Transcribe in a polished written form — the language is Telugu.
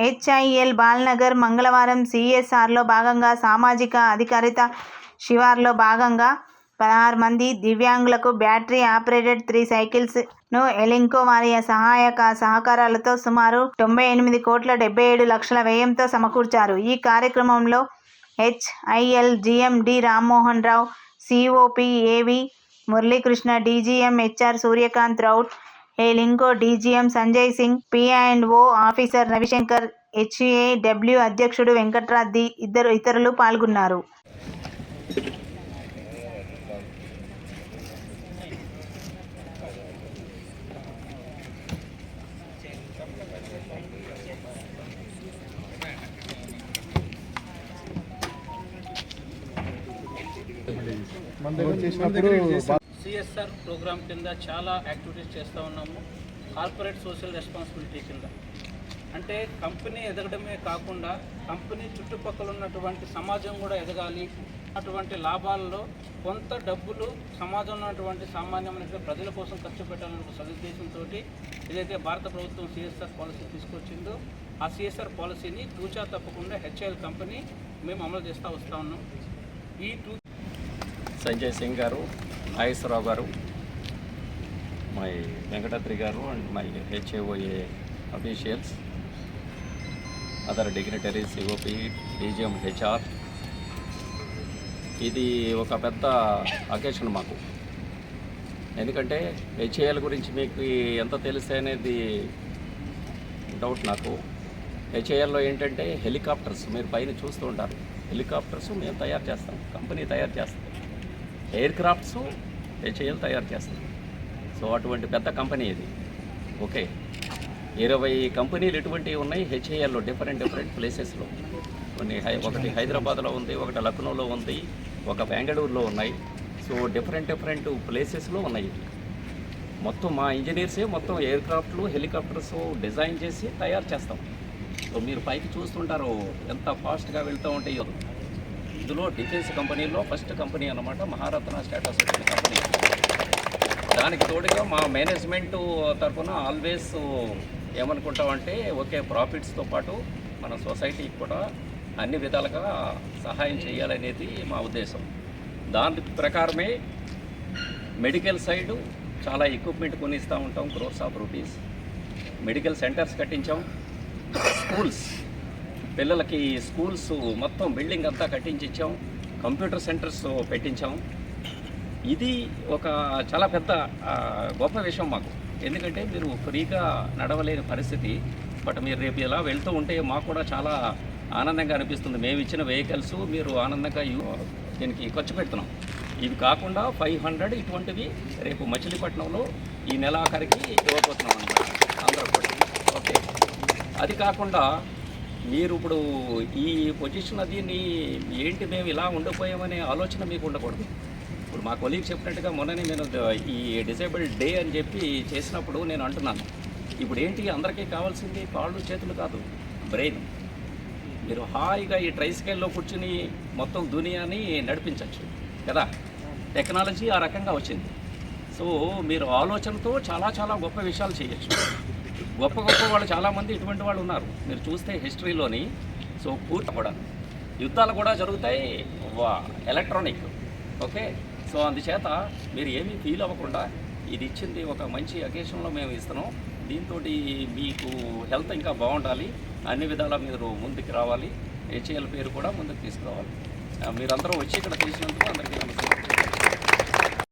హెచ్ఐఎల్ బాల్నగర్ మంగళవారం సిఎస్ఆర్లో భాగంగా సామాజిక అధికారిత శివార్లో భాగంగా 16 మంది దివ్యాంగులకు బ్యాటరీ ఆపరేటెడ్ 3 సైకిల్స్ను ఎలింకో వారి సహకారాలతో సుమారు 98,77 లక్షల వ్యయంతో సమకూర్చారు. ఈ కార్యక్రమంలో HIL GM D Rammohan Rao, COP ఏవి మురళీకృష్ణ, డీజీఎం హెచ్ఆర్ సూర్యకాంత్ రౌట్, ఎలింకో డీజీఎం సంజయ్ సింగ్, పి&ఓ ఆఫీసర్ రవిశంకర్, హెచ్ఏడబ్ల్యూ అధ్యక్షుడు వెంకట్రాజ్ ఇతరులు పాల్గొన్నారు. సిఎస్ఆర్ ప్రోగ్రామ్ కింద చాలా యాక్టివిటీస్ చేస్తూ ఉన్నాము. కార్పొరేట్ సోషల్ రెస్పాన్సిబిలిటీ కింద అంటే కంపెనీ ఎదగడమే కాకుండా కంపెనీ చుట్టుపక్కల ఉన్నటువంటి సమాజం కూడా ఎదగాలి. అటువంటి లాభాలలో కొంత డబ్బులు సమాజంలో ఉన్నటువంటి సామాన్యమైన ప్రజల కోసం ఖర్చు పెట్టాలనే సదుద్దేశంతో ఏదైతే భారత ప్రభుత్వం సిఎస్ఆర్ పాలసీ తీసుకొచ్చిందో ఆ సిఎస్ఆర్ పాలసీని తూచా తప్పకుండా హెచ్ఐఎల్ కంపెనీ మేము అమలు చేస్తూ వస్తూ ఉన్నాం. ఈ సంజయ్ సింగ్ గారు, నాగేశ్వరరావు గారు, my Venkatadri garu and my HAOA officials, other dignitaries, COP, DGM HR. ఇది ఒక పెద్ద అకేషన్ మాకు. ఎందుకంటే హెచ్ఏఎల్ గురించి మీకు ఎంత తెలిస్తే అనేది డౌట్ నాకు. హెచ్ఏఎల్లో ఏంటంటే హెలికాప్టర్స్ మీరు పైన చూస్తూ ఉంటారు. హెలికాప్టర్స్ మేము తయారు చేస్తాం, కంపెనీ తయారు చేస్తాం. ఎయిర్ క్రాఫ్ట్స్ హెచ్ఏఎల్ తయారు చేస్తాం. సో అటువంటి పెద్ద కంపెనీ ఇది. ఓకే, 20 కంపెనీలు ఇటువంటివి ఉన్నాయి హెచ్ఏఎల్లో, డిఫరెంట్ ప్లేసెస్లో. ఒకటి హైదరాబాద్లో ఉంది, ఒకటి లక్నోలో ఉంది, ఒక బెంగళూరులో ఉన్నాయి. సో డిఫరెంట్ ప్లేసెస్లో ఉన్నాయి. మొత్తం మా ఇంజనీర్సే మొత్తం ఎయిర్ క్రాఫ్ట్లు, హెలికాప్టర్స్ డిజైన్ చేసి తయారు చేస్తాం. సో మీరు పైకి చూస్తుంటారు ఎంత ఫాస్ట్గా వెళ్తూ ఉంటాయో. ఇందులో డిఫెన్స్ కంపెనీలో ఫస్ట్ కంపెనీ అన్నమాట, మహారత్న స్టేటస్ వచ్చిన కంపెనీ. దానికి తోడుగా మా మేనేజ్మెంట్ తరఫున ఆల్వేస్ ఏమనుకుంటామంటే ఓకే, ప్రాఫిట్స్తో పాటు మన సొసైటీకి కూడా అన్ని విధాలుగా సహాయం చేయాలనేది మా ఉద్దేశం. దాని ప్రకారమే మెడికల్ సైడు చాలా ఎక్విప్మెంట్ కొనిస్తూ ఉంటాం, crores of rupees. Medical centres కట్టించాం. స్కూల్స్, పిల్లలకి స్కూల్స్ మొత్తం బిల్డింగ్ అంతా కట్టించాం. Computer centres పెట్టించాం. ఇది ఒక చాలా పెద్ద గొప్ప విషయం మాకు. ఎందుకంటే మీరు ఫ్రీగా నడవలేని పరిస్థితి. బట్ మీరు రేపు ఇలా వెళ్తూ ఉంటే మాకు కూడా చాలా ఆనందంగా అనిపిస్తుంది. మేము ఇచ్చిన వెహికల్స్ మీరు ఆనందంగా దీనికి ఖర్చు పెడుతున్నాం. ఇవి కాకుండా 500 ఇటువంటివి రేపు మచిలీపట్నంలో ఈ నెలాఖరికి ఇవ్వబోతున్నాం అన్నమాట అందరూ కూడా. ఓకే, అది కాకుండా మీరు ఇప్పుడు ఈ పొజిషన్ అది ఏంటి మేము ఇలా ఉండిపోయామనే ఆలోచన మీకు ఉండకూడదు. ఇప్పుడు మా కొలీగ్ చెప్పినట్టుగా మొన్ననే నేను ఈ డిసేబుల్డ్ డే అని చెప్పి చేసినప్పుడు నేను అంటున్నాను, ఇప్పుడు ఏంటి అందరికీ కావాల్సింది కాళ్ళు చేతులు కాదు, బ్రెయిన్. మీరు హాయిగా ఈ ట్రైస్కేల్లో కూర్చుని మొత్తం దునియాని నడిపించవచ్చు కదా. టెక్నాలజీ ఆ రకంగా వచ్చింది. సో మీరు ఆలోచనతో చాలా గొప్ప విషయాలు చేయొచ్చు. గొప్ప వాళ్ళు చాలామంది ఇటువంటి వాళ్ళు ఉన్నారు. మీరు చూస్తే హిస్టరీలోని సో పూర్తి కూడా యుద్ధాలు కూడా జరుగుతాయి ఎలక్ట్రానిక్. ఓకే, సో అందుచేత మీరు ఏమీ ఫీల్ అవ్వకుండా ఇది ఇచ్చింది ఒక మంచి అకేషన్లో మేము ఇస్తున్నాం. దీంతో మీకు హెల్త్ ఇంకా బాగుండాలి, అన్ని విధాలా మీరు ముందుకు రావాలి, హెచ్ఏఎల్ పేరు కూడా ముందుకు తీసుకురావాలి. మీరందరూ వచ్చి ఇక్కడ చేసినందుకు అందరికీ నమస్కారం.